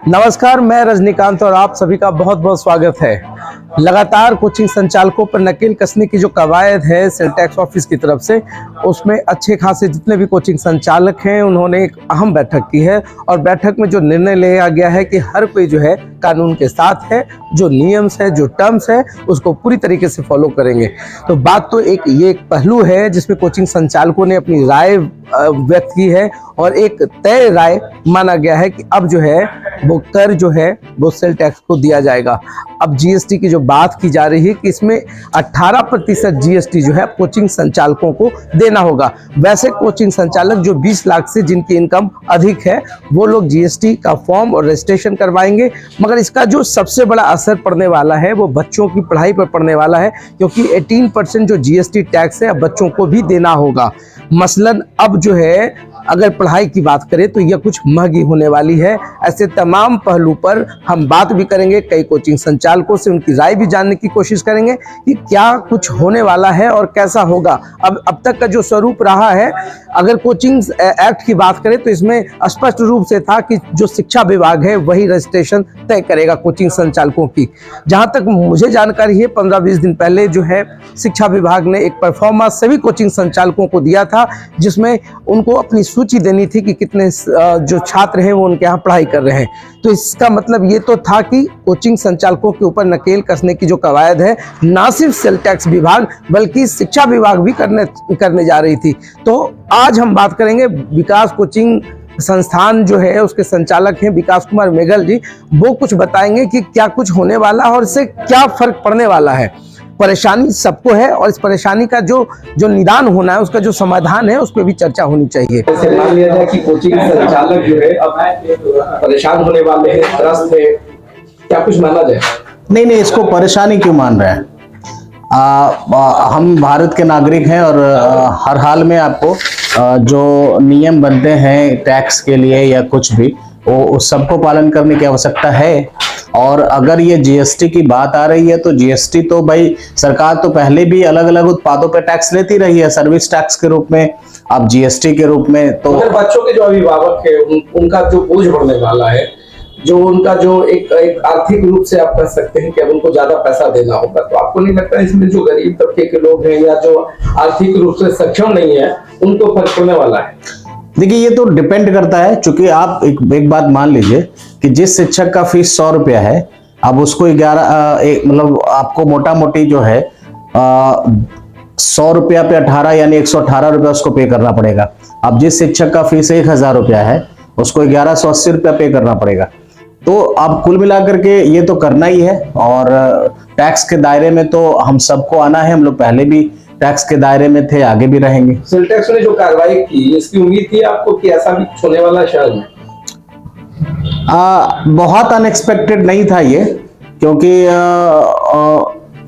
नमस्कार, मैं रजनीकांत और आप सभी का बहुत बहुत स्वागत है। लगातार कोचिंग संचालकों पर नकेल कसने की जो कवायद है सेल टैक्स ऑफिस की तरफ से, उसमें अच्छे खासे जितने भी कोचिंग संचालक हैं उन्होंने एक अहम बैठक की है और बैठक में जो निर्णय लिया गया है कि हर कोई जो है कानून के साथ है, जो नियम्स है, जो टर्म्स है उसको पूरी तरीके से फॉलो करेंगे। तो बात तो ये एक पहलू है जिसमें कोचिंग संचालकों ने अपनी राय व्यक्त की है और एक तय राय माना गया है कि अब जो है वो कर जो है वो सेल टैक्स को दिया जाएगा। अब जीएसटी की जो बात की जा रही है कि इसमें 18% जीएसटी जो है कोचिंग संचालकों को देना होगा। वैसे कोचिंग संचालक जो 20 लाख से जिनकी इनकम अधिक है वो लोग जीएसटी का फॉर्म और रजिस्ट्रेशन करवाएंगे, मगर इसका जो सबसे बड़ा असर पड़ने वाला है वो बच्चों की पढ़ाई पर पड़ने वाला है, क्योंकि 18% जो जीएसटी टैक्स है अब बच्चों को भी देना होगा। मसलन अब जो है अगर पढ़ाई की बात करें तो यह कुछ महंगी होने वाली है। ऐसे तमाम पहलू पर हम बात भी करेंगे, कई कोचिंग संचालकों से उनकी राय भी जानने की कोशिश करेंगे कि क्या कुछ होने वाला है और कैसा होगा। अब तक का जो स्वरूप रहा है, अगर कोचिंग एक्ट की बात करें तो इसमें स्पष्ट रूप से था कि जो शिक्षा विभाग है वही रजिस्ट्रेशन तय करेगा कोचिंग संचालकों की। जहां तक मुझे जानकारी है 15-20 दिन पहले जो है शिक्षा विभाग ने एक परफॉर्मेंस सभी कोचिंग संचालकों को दिया था, जिसमें उनको अपनी सूची देनी थी कि कितने जो छात्र हैं वो उनके यहाँ पढ़ाई कर रहे हैं। तो इसका मतलब ये तो था कि कोचिंग संचालकों के ऊपर नकेल कसने की जो कवायद है ना सिर्फ सेल टैक्स विभाग बल्कि शिक्षा विभाग भी करने जा रही थी। तो आज हम बात करेंगे विकास कोचिंग संस्थान जो है उसके संचालक हैं विकास कुमार मेघल जी, वो कुछ बताएंगे कि क्या कुछ होने वाला है और इससे क्या फर्क पड़ने वाला है। परेशानी सबको है और इस परेशानी का जो निदान होना है, उसका जो समाधान है उस पर भी चर्चा होनी चाहिए। जैसे मान लिया जाए कि कोचिंग संचालक जो है अब परेशान होने वाले हैं, त्रस्त है, क्या कुछ माना जाए? नहीं, इसको परेशानी क्यों मान रहे हैं? हम भारत के नागरिक हैं और हर हाल में आपको जो नियम बनते हैं टैक्स के लिए या कुछ भी, वो उस सबको पालन करने की आवश्यकता है। और अगर ये जीएसटी की बात आ रही है तो जीएसटी तो भाई सरकार तो पहले भी अलग अलग उत्पादों पर टैक्स लेती रही है, सर्विस टैक्स के रूप में, अब जीएसटी के रूप में। तो बच्चों के जो अभिभावक है उनका जो बोझ बढ़ने वाला है, जो उनका जो एक आर्थिक रूप से आप कह सकते हैं कि अब उनको ज्यादा पैसा देना होगा, तो आपको नहीं लगता इसमें जो गरीब तबके के लोग हैं या जो आर्थिक रूप से सक्षम नहीं है उनको फर्क पड़ने वाला है? देखिए, ये तो डिपेंड करता है, चूंकि आप एक बात मान लीजिए कि जिस शिक्षक का फीस 100 रुपया है, अब उसको 11 मतलब आपको मोटा मोटी जो है 100 रुपया पे 18 यानी 118 रुपया उसको पे करना पड़ेगा। अब जिस शिक्षक का फीस 1000 रुपया है उसको 1180 रुपया पे करना पड़ेगा। तो अब कुल मिलाकर के ये तो करना ही है और टैक्स के दायरे में तो हम सबको आना है। हम लोग पहले भी टैक्स के दायरे में थे, आगे भी रहेंगे। सेल टैक्स ने जो कार्रवाई की, इसकी उम्मीद थी आपको कि ऐसा भी कुछ होने वाला शहर में? बहुत अनएक्सपेक्टेड नहीं था ये, क्योंकि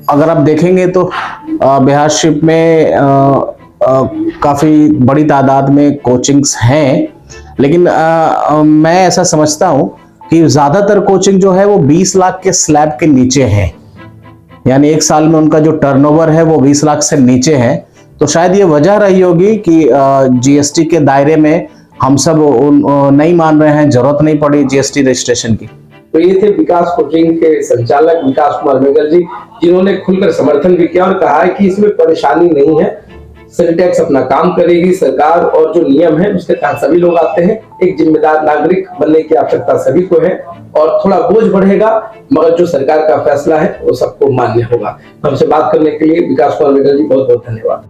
अगर आप देखेंगे तो बिहारशिप में काफी बड़ी तादाद में कोचिंग्स हैं, लेकिन मैं ऐसा समझता हूं कि ज्यादातर कोचिंग जो है वो 20 लाख के स्लैब के नीचे है, यानी एक साल में उनका जो टर्नओवर है वो 20 लाख से नीचे है। तो शायद ये वजह रही होगी कि जीएसटी के दायरे में हम सब नहीं मान रहे हैं, जरूरत नहीं पड़ी जीएसटी रजिस्ट्रेशन की। तो ये थे विकास कोचिंग के संचालक विकास कुमार मेघल जी, जिन्होंने खुलकर समर्थन भी किया और कहा है कि इसमें परेशानी नहीं है, सेल टैक्स अपना काम करेगी सरकार और जो नियम है उसके तहत सभी लोग आते हैं। एक जिम्मेदार नागरिक बनने की आवश्यकता सभी को है और थोड़ा बोझ बढ़ेगा, मगर जो सरकार का फैसला है वो सबको मान्य होगा। हमसे बात करने के लिए विकास कुमार मेघल जी बहुत बहुत धन्यवाद।